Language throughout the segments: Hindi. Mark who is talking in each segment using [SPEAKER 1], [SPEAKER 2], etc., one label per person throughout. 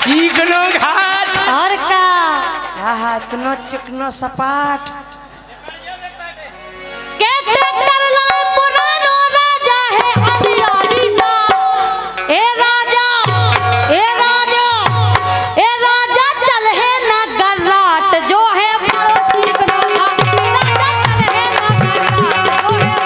[SPEAKER 1] चिकनो घाट
[SPEAKER 2] और का
[SPEAKER 1] इतना चिकनो सपाट
[SPEAKER 2] के ट्रैक्टर लाए पुरानो राजा है अंधियारी दा ए राजा ए राजा ए राजा चल है ना गराट जो है बड़ो चिकनो घाट राजा चल है ना गराट जो है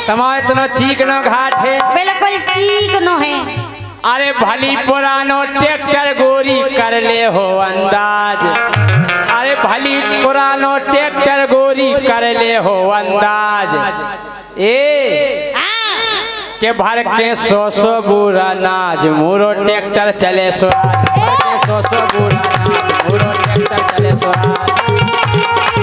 [SPEAKER 1] समाज इतना चिकनो घाट है
[SPEAKER 2] बिल्कुल चिकनो है।
[SPEAKER 1] अरे भली पुरानो ट्रैक्टर गोरी कर ले हो अंदाज अरे भली पुरानो ट्रैक्टर गोरी कर ले हो अंदाज ए के भर के सो बुरा नाज मोरो ट्रैक्टर चले स्वराज सो बुरा नाज मोरो ट्रैक्टर चले स्वराज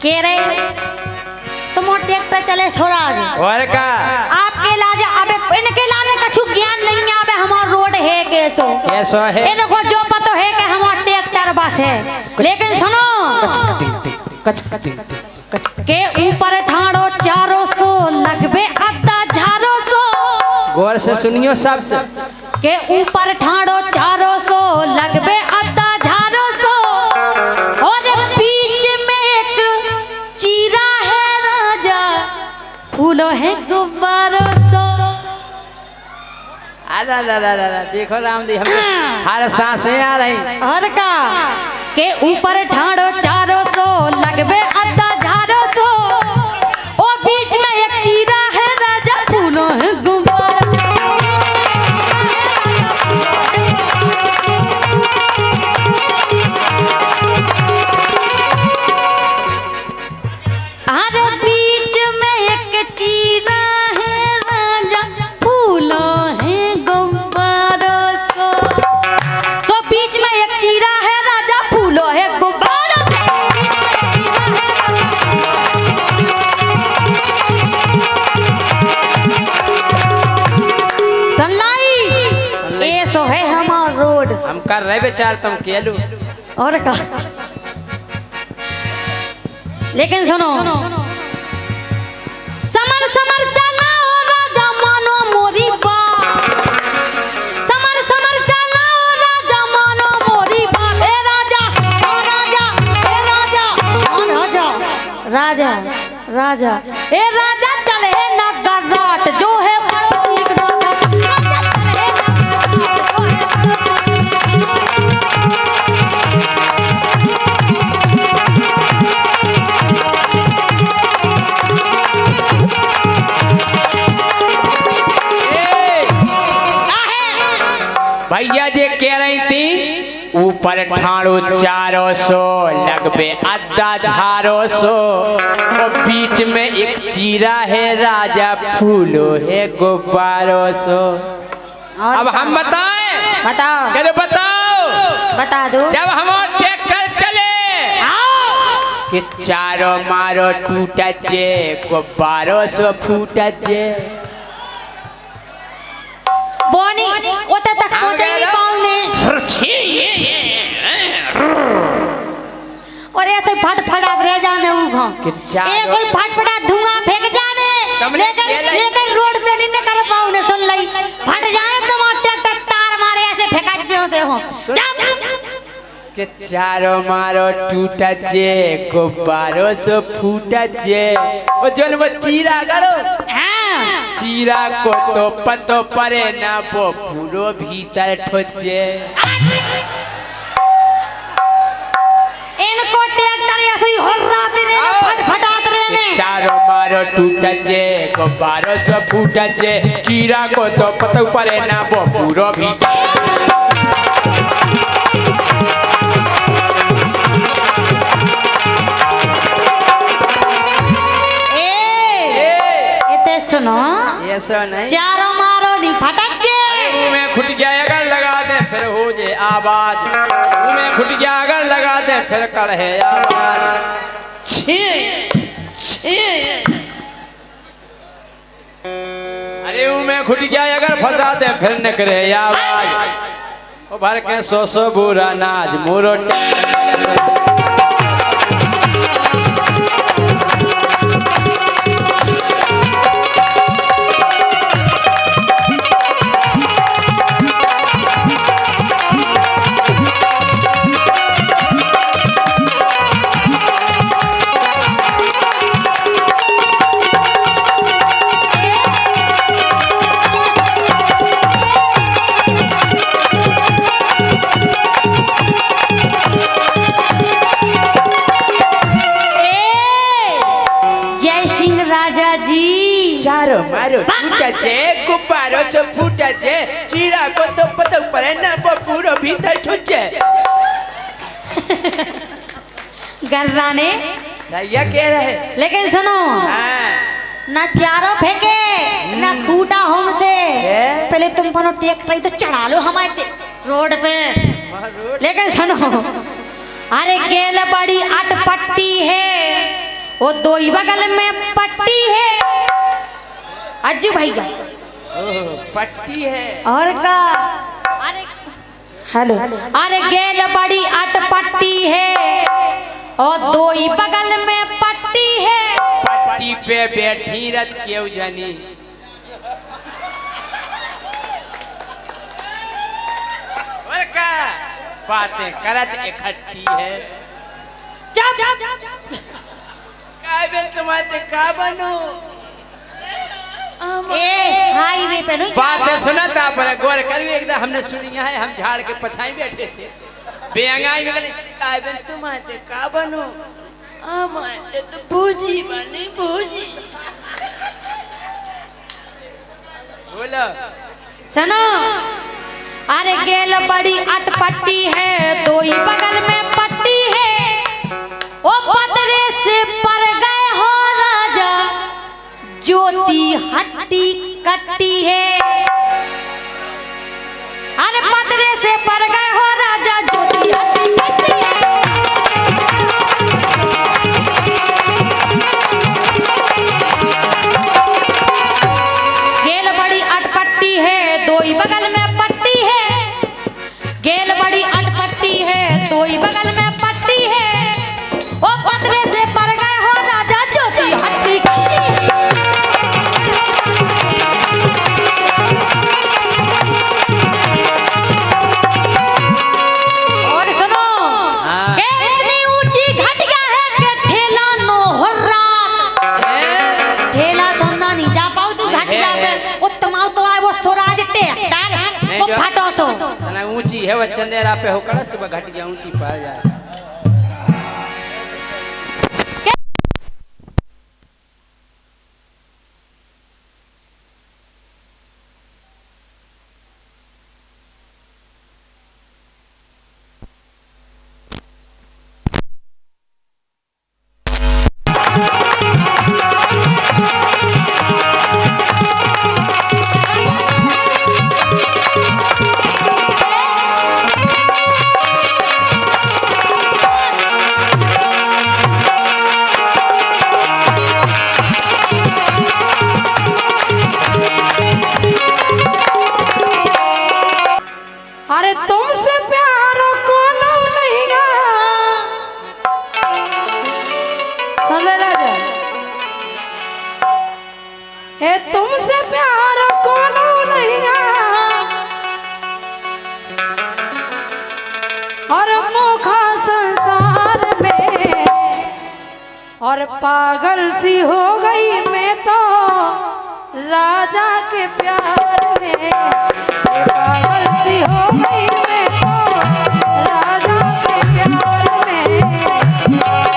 [SPEAKER 2] के रे तुम ट्रैक्टर चले स्वराज
[SPEAKER 1] और का
[SPEAKER 2] आपके लाज अबे इनके लाने कछु ज्ञान नहीं है अबे हमार रोड है कैसो
[SPEAKER 1] है
[SPEAKER 2] इनको जो पता है कि हमार ट्रैक्टर बस है लेकिन सुनो के ऊपर ठाड़ो 400 लगबे अद्दा झारो सो
[SPEAKER 1] गौर से सुनियो सब
[SPEAKER 2] के ऊपर ठाड़ो 400 लगबे अद्दा झारो सो और बीच में एक चीरा है राजा फूलो है गुब्बारों सो
[SPEAKER 1] अरे देखो रामदी हम हर सांस में आ रही
[SPEAKER 2] और का के ऊपर ठाड़ो 400 लगबे अद्दा झारो सो ओ बीच में एक चीरा है राजा फूलो है गुब्बारों अरे बीच में एक चीरा है राजा फूलो है गुब्बारों सो बीच में एक चीरा है राजा फूलो है गुब्बारों सनलाई ये सो है हमार रोड
[SPEAKER 1] हम कर रहे बेचार तुम केलू
[SPEAKER 2] और का लेकिन सुनो समर समर चलाओ राजा मानो मोरी बात समर समर चलाओ राजा मानो मोरी बात ए राजा ओ राजा ए राजा ओ राजा राजा राजा ए राजा चले ना गराट जो है बड़ो ठीक ना राजा चले ना गराट जो
[SPEAKER 1] भैया जे कह रही थी ऊपर ठाड़ो 400 लगबे अद्दा झारो सो और बीच में एक चीरा है राजा फूलो है गुब्बारों सो अब हम बताएं
[SPEAKER 2] बताओ
[SPEAKER 1] बताओ
[SPEAKER 2] बता दो
[SPEAKER 1] जब हम ट्रैक्टर चले कि चारो मारो टूटत जे को 1200 फूटत जे
[SPEAKER 2] बोनी ओते तक पहुंचे नहीं पाऊंगे और ऐसे फटफटात रह जाने उघा ऐसे फटफटात धुआं फेंक जाने लेकिन रोड पे नहीं कर पाऊंगे सुन लई फट जाने तो ट्रैक्टर टार मारे ऐसे फेंका देते हो
[SPEAKER 1] कि चारो मारो टूटत जे को 1200 फूटत जे ओ जोन वो चीरा गलो चीरा को तो पतो परे ना वो पूरो भीतर ठोचे
[SPEAKER 2] इनको ट्रैक्टर ऐसे ही हो रात रे फटफटात रहने
[SPEAKER 1] चारो मारो टूटत जे को 1200 फूटत जे चीरा को तो पतो परे ना वो पूरो भीतर
[SPEAKER 2] सुनो
[SPEAKER 1] ऐसा नहीं
[SPEAKER 2] चारो मारो नहीं फटक जे
[SPEAKER 1] मुंह में खुटिया अगर लगा दे फिर हो जे आवाज मुंह में खुटिया अगर लगा दे फिर कढ़े आवाज अरे मुंह में खुटिया अगर फंसा दे फिर निकले आवाज ओ भर के 100 बुरा नाज मोरो चारो मारो टूटत जे गुब्बारो से फूटत जे चीरा को तो पतो परे ना वो पूरो भीतर ठुचे
[SPEAKER 2] गर्राने
[SPEAKER 1] सही कह रहे
[SPEAKER 2] लेकिन सुनो ना चारों फेंके ना फूटा हमसे पहले तुम बनो ट्रैक्टर तो चढ़ा लो हमारे रोड पे लेकिन सुनो अरे गेल बड़ी अटपट्टी है वो दो ही बगल में पट्टी है अज्जू भाई का
[SPEAKER 1] पट्टी है
[SPEAKER 2] और का अरे हेलो अरे गेल बड़ी अटपट्टी है और दो ही बगल में पट्टी है
[SPEAKER 1] पट्टी पे बैठी रत क्यों जानी और का बातें करत इकट्ठी है काय बे तुम्हारे का बनो
[SPEAKER 2] हाईवे पे नहीं
[SPEAKER 1] बात सुना था पर गौर करिए एकदम हमने सुनी है हम झाड़ के पछाई बैठे थे बेंगाई में गले काय बे तुम्हारे का बनो हमारे तो भूजी बनी भूजी बोलो
[SPEAKER 2] सुनो अरे गेल बड़ी अटपट्टी है दो ही बगल में पट्टी है ओ पतरे से पर गए हो राजा ज्योति हट्टी कट्टी है अरे पतरे से पर गए हो राजा ज्योति हट्टी कट्टी है गेल बड़ी अटपट्टी है दो ही बगल में पट्टी है गेल बड़ी अटपट्टी है दो ही बगल में पट्टी है ओ पतरे से पर गए हो राजा ज्योति हट्टी कट्टी है और सुनो के इतनी ऊंची घटिया है कि ठेला नो हो रात ठेला समझा नहीं जा पाऊ तू घटिया पे उत्तम तो आए वो स्वराज टेक्टर वो फटो सो
[SPEAKER 1] ना ऊंची है वो चंदेरा पे होकर सुबह घट गया ऊंची पर जाए
[SPEAKER 2] हे तुमसे प्यार कोनो नहीं और मोखा संसार में और पागल सी हो गई मैं तो राजा के प्यार में ये पागल सी हो गई मैं तो राजा के प्यार में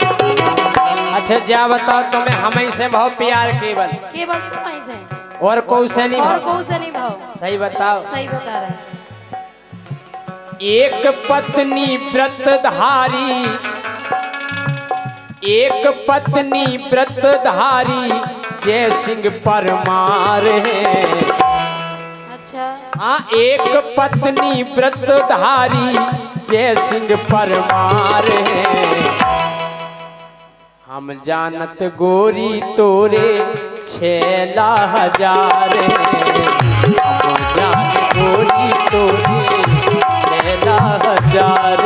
[SPEAKER 1] अच्छा जा बताओ तुम्हें हमें से बहुत प्यार केवल
[SPEAKER 2] केवल तुम्हारी से
[SPEAKER 1] और कौ से नहीं
[SPEAKER 2] और
[SPEAKER 1] भाव?
[SPEAKER 2] कौन से नहीं भाव
[SPEAKER 1] सही बताओ।
[SPEAKER 2] सही बता रहे हैं।
[SPEAKER 1] एक पत्नी व्रतधारी एक पत्नी व्रतधारी जय सिंह परमार है।
[SPEAKER 2] अच्छा
[SPEAKER 1] हाँ एक पत्नी व्रतधारी जय सिंह परमार है। हम जानत गोरी तोरे 6,000 हम जानत गोरी तोरे 6,000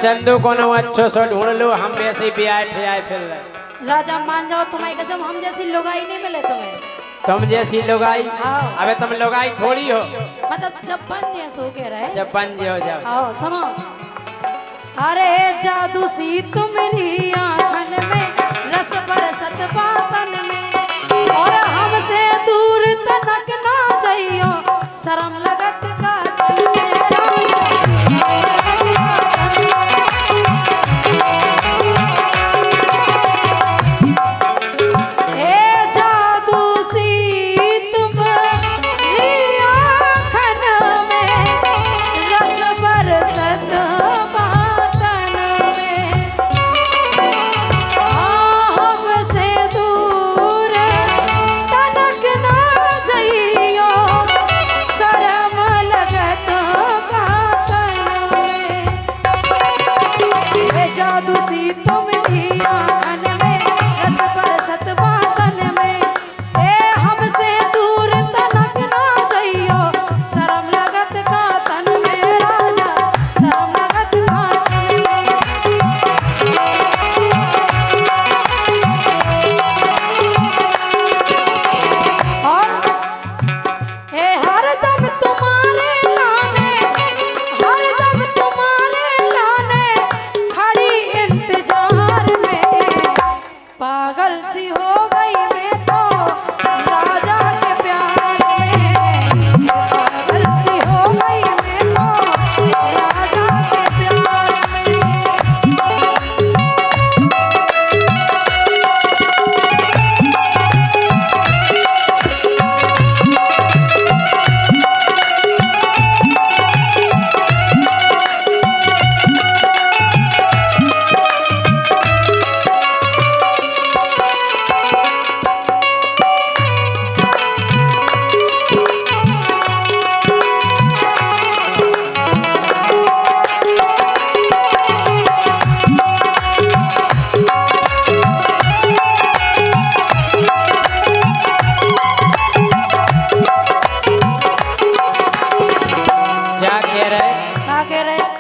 [SPEAKER 1] चंदू को अच्छो सो ढूंढ लो हम वैसे भी आए थे आए फिर
[SPEAKER 2] राजा मान जाओ तुम्हारी कसम हम जैसी लुगाई नहीं मिले तुम्हें।
[SPEAKER 1] तुम जैसी लुगाई
[SPEAKER 2] हाँ।
[SPEAKER 1] अबे तुम लुगाई थोड़ी हो
[SPEAKER 2] मतलब जब बन जैसे हो के रहे
[SPEAKER 1] जब बन हो जाओ।
[SPEAKER 2] आओ सुनो अरे जादू सी तुम्हारी आंखन में रस बरसत बातन में और हमसे दूर तनक ना जाइयो शर्म लगत का दिल मेरा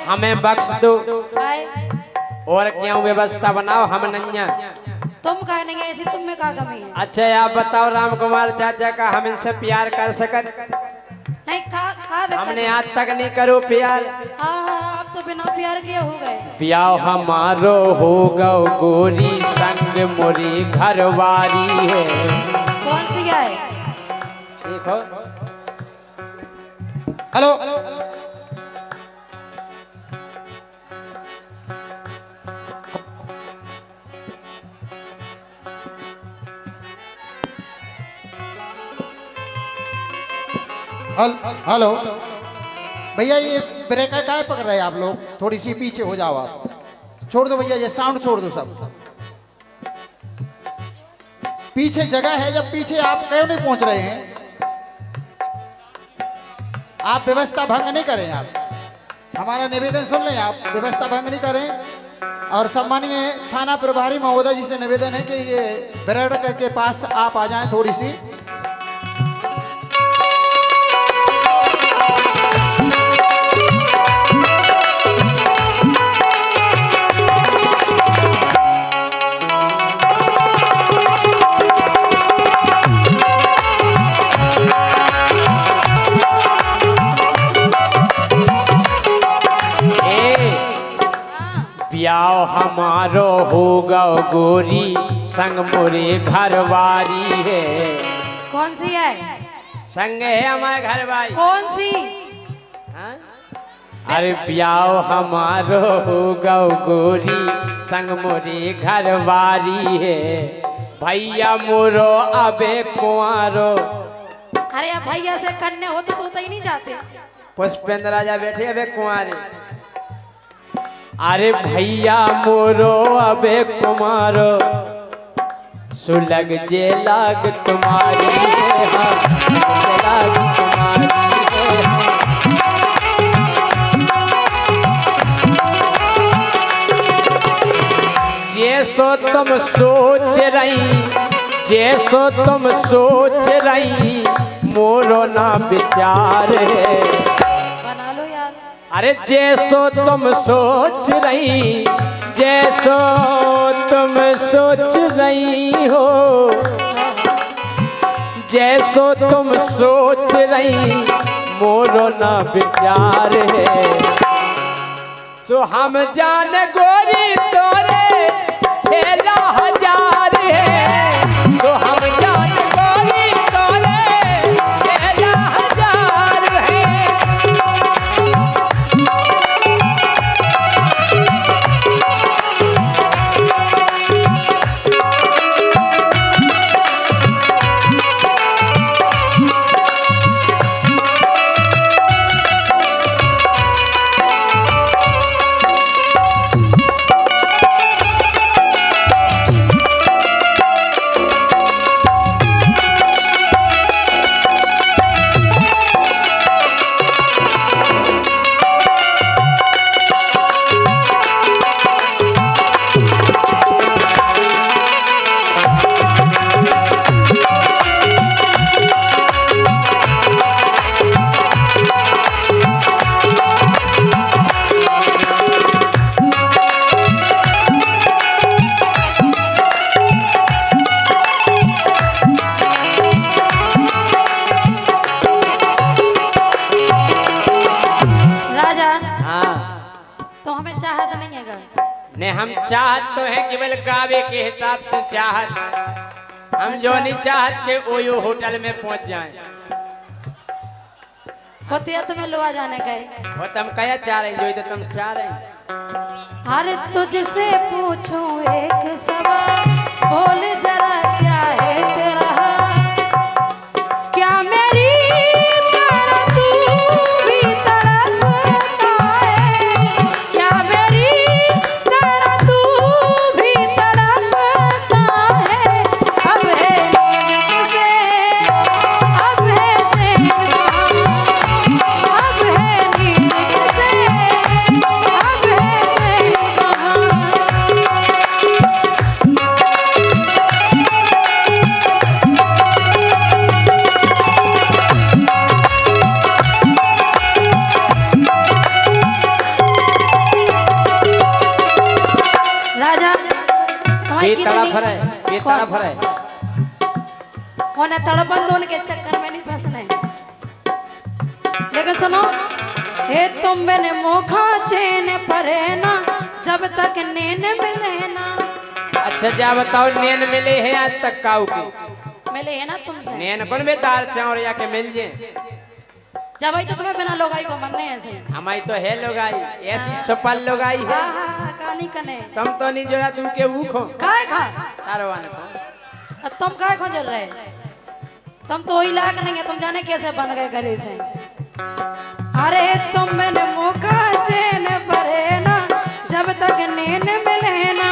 [SPEAKER 1] हमें बख्श दो और क्या व्यवस्था बनाओ हम नन्या
[SPEAKER 2] तुम कह नहीं ऐसी तुम में क्या कमी है।
[SPEAKER 1] अच्छा आप बताओ राम कुमार चाचा का हम इनसे प्यार कर सकत
[SPEAKER 2] नहीं का दिक्कत
[SPEAKER 1] हमने
[SPEAKER 2] है?
[SPEAKER 1] आज तक नहीं करो प्यार।
[SPEAKER 2] हाँ आप तो बिना प्यार के हो गए।
[SPEAKER 1] ब्याह हमारो हो गौ गोरी संग मोरी घरवारी है।
[SPEAKER 2] कौन सी है?
[SPEAKER 1] देखो
[SPEAKER 3] हेलो हेलो भैया, ये ब्रेकर काहे पकड़ रहे हैं आप लोग? थोड़ी सी पीछे हो जाओ आप। छोड़ दो भैया, ये साउंड छोड़ दो सब। पीछे जगह है, जब पीछे आप क्यों नहीं पहुंच रहे हैं? आप व्यवस्था भंग नहीं करें। आप हमारा निवेदन सुन लें, आप व्यवस्था भंग नहीं करें। और सम्मानीय थाना प्रभारी महोदय जी से निवेदन है कि ये ब्रेकर के पास आप आ जाएं थोड़ी सी।
[SPEAKER 1] ब्याह हमारो हो गौ गोरी संग मोरे घरवारी है।
[SPEAKER 2] कौन सी है?
[SPEAKER 1] संग है हमारे घरवारी।
[SPEAKER 2] कौन सी?
[SPEAKER 1] हाँ? अरे ब्याह हमारो हो गौ गोरी संग मोरे घरवारी है। भैया मोरो अबे कुंवारो।
[SPEAKER 2] अरे अब भैया से कन्ने होते तो ही नहीं जाते।
[SPEAKER 1] पुष्पेंद्र राजा बैठे अबे कुंवारे। अरे भैया मोरो अबे कुमारो सुलग जे लाग तुम्हारी है। हाँ, जे लाग तुम्हारी है। जैसो तुम सोच रही, जैसो तुम सोच रही, मोरो ना विचार है।
[SPEAKER 2] बना लो यार।
[SPEAKER 1] अरे जैसो तुम सोच रही, जैसो तुम सोच रही हो, जैसो तुम सोच रही, मोरो ना विचार है। सो हम जान गोरी तोरे 6,000 है। तो हम जान गोरी तोरे 6,000 है। ने हम चाहत तो है केवल गावे के हिसाब से चाहत। हम जो नहीं चाहत के ओयो होटल में पहुंच जाएं।
[SPEAKER 2] होते है तुम्हें लोआ जाने गए।
[SPEAKER 1] वो तुम क्या चाह रहे जो इधर तुम चाह रहे।
[SPEAKER 2] अरे तुझसे पूछूं एक सवाल, बोल जरा क्या है तेरा हाल? क्या मेरी तरह तू भी तड़पता है? क्या मेरी तरह तू भी तड़पता है? अब है नींद से, अब है चैन कहाँ? अब है नींद से, अब है चैन कहाँ? राजा तुम्हारी
[SPEAKER 1] ये
[SPEAKER 2] कितनी
[SPEAKER 1] तरफ है, ये तरफ है।
[SPEAKER 2] कौन है? तड़पन दोन के चक्कर में नहीं फंसना है। सुनो। हे तुम मैंने मोखा चैन परे ना जब तक नैन मिले ना।
[SPEAKER 1] अच्छा जा बताओ नैन मिले हैं आज तक काऊ की?
[SPEAKER 2] मिले है ना तुमसे।
[SPEAKER 1] नैन कौन बेदार और या के मिल जे?
[SPEAKER 2] जब भाई तो तुम्हें बिना लोगाई को मनने ऐसे ही।
[SPEAKER 1] हमारी तो है लोगाई, ऐसी सपल लोगाई है।
[SPEAKER 2] कहानी कने
[SPEAKER 1] तुम तो नहीं जोड़ा तू के ऊखो
[SPEAKER 2] काय खा
[SPEAKER 1] तारवान को।
[SPEAKER 2] तुम काय खो जर रहे? तुम तो वही लायक नहीं है, तुम जाने कैसे बन गए घरे से। अरे तुम मैंने मौका चैन परे ना जब तक नैन मिले ना।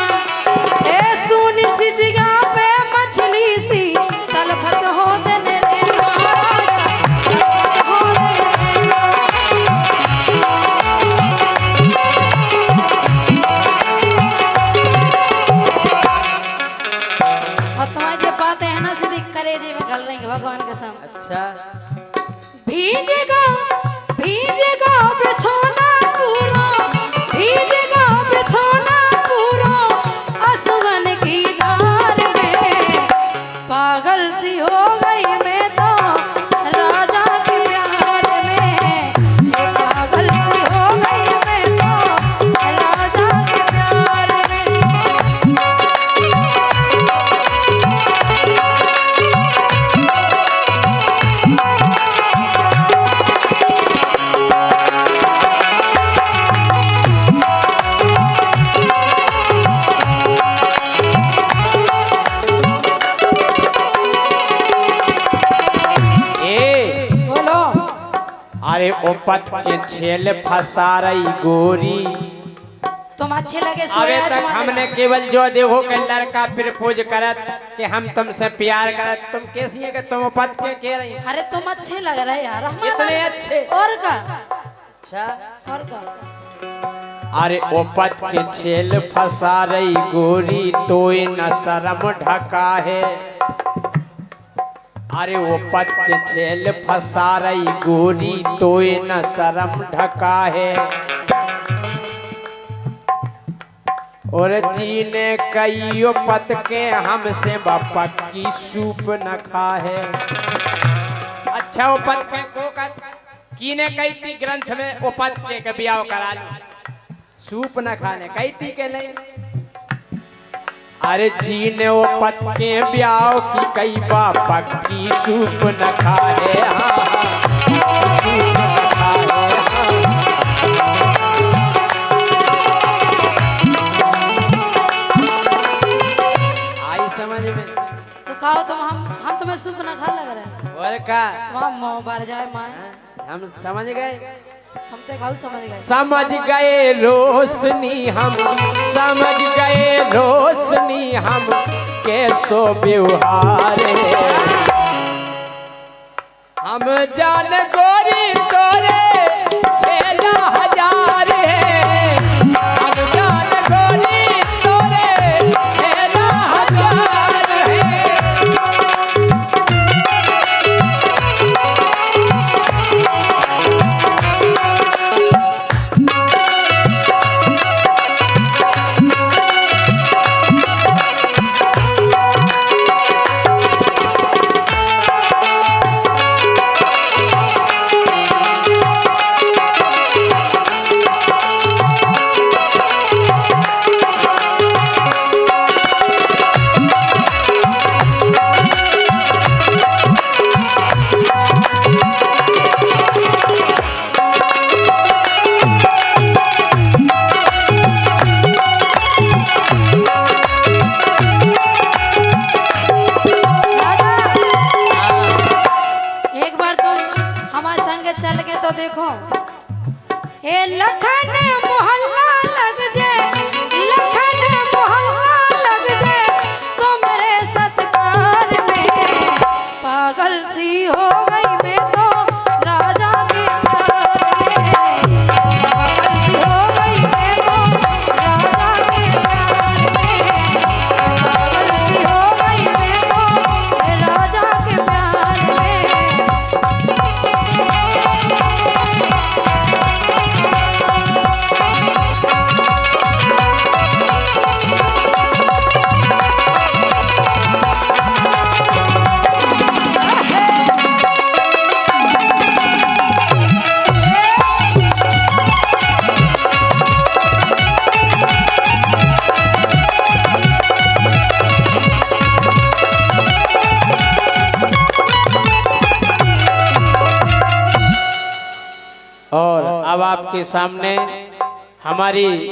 [SPEAKER 2] ए सुनी सी जगह पे मछली सी तलखत हो देने देना। और तुम्हारी जो बातें हैं ना सीधी कलेजे में गल रही है भगवान के सामने।
[SPEAKER 1] अच्छा
[SPEAKER 2] भीजेगा भीजेगा बिछोना पूरा, भीजेगा बिछोना पूरा असुगन की धार में। पागल सी हो गई मैं तो राजा के प्यार में। पागल सी हो गई मैं तो राजा के प्यार में।
[SPEAKER 1] अरे ओपत के छेल फंसा रही गोरी।
[SPEAKER 2] तुम अच्छे लगे
[SPEAKER 1] अबे
[SPEAKER 2] सोया
[SPEAKER 1] तक
[SPEAKER 2] तुम्हारे।
[SPEAKER 1] हमने केवल जो देखो कि लड़का प्रपोज करत कि हम तुमसे प्यार करत, तुम कैसी है कि तुम ओपत के कह रही हैं?
[SPEAKER 2] अरे तुम अच्छे लग रहे यार हमारा।
[SPEAKER 1] इतने अच्छे।
[SPEAKER 2] और का
[SPEAKER 1] अच्छा
[SPEAKER 2] और का
[SPEAKER 1] अरे ओपत के छेल फंसा रही गोरी तोय न शर्म ढका है। अरे ओपत के छेल फंसा रही गोरी तोय न शर्म ढका है। और जीने कईयो पत के हमसे बपक की सूप न खा है। अच्छा ओपत के को कीने कई थी ग्रंथ में ओपत के बियाह करा लो सूप न खाने कई थी के नहीं। अरे जीने ओपत के ब्याह की कई बापक की सूप न खाए। हाँ सूप न खाए। आई समझ में?
[SPEAKER 2] सुखाओ तुम हम तुम्हें सूप ना खा लग रहे हैं।
[SPEAKER 1] और का
[SPEAKER 2] वहाँ मुँह भर जाए माँ।
[SPEAKER 1] हम समझ गए।
[SPEAKER 2] हम तो खाऊ समझ गए।
[SPEAKER 1] समझ गए रोशनी हम समझ गए रोशनी हम कैसो व्यवहार है। हम जान गोरी तोरे 6,000 है। हम जान गोरी तोरे 6,000 है। अब आपके सामने हमारी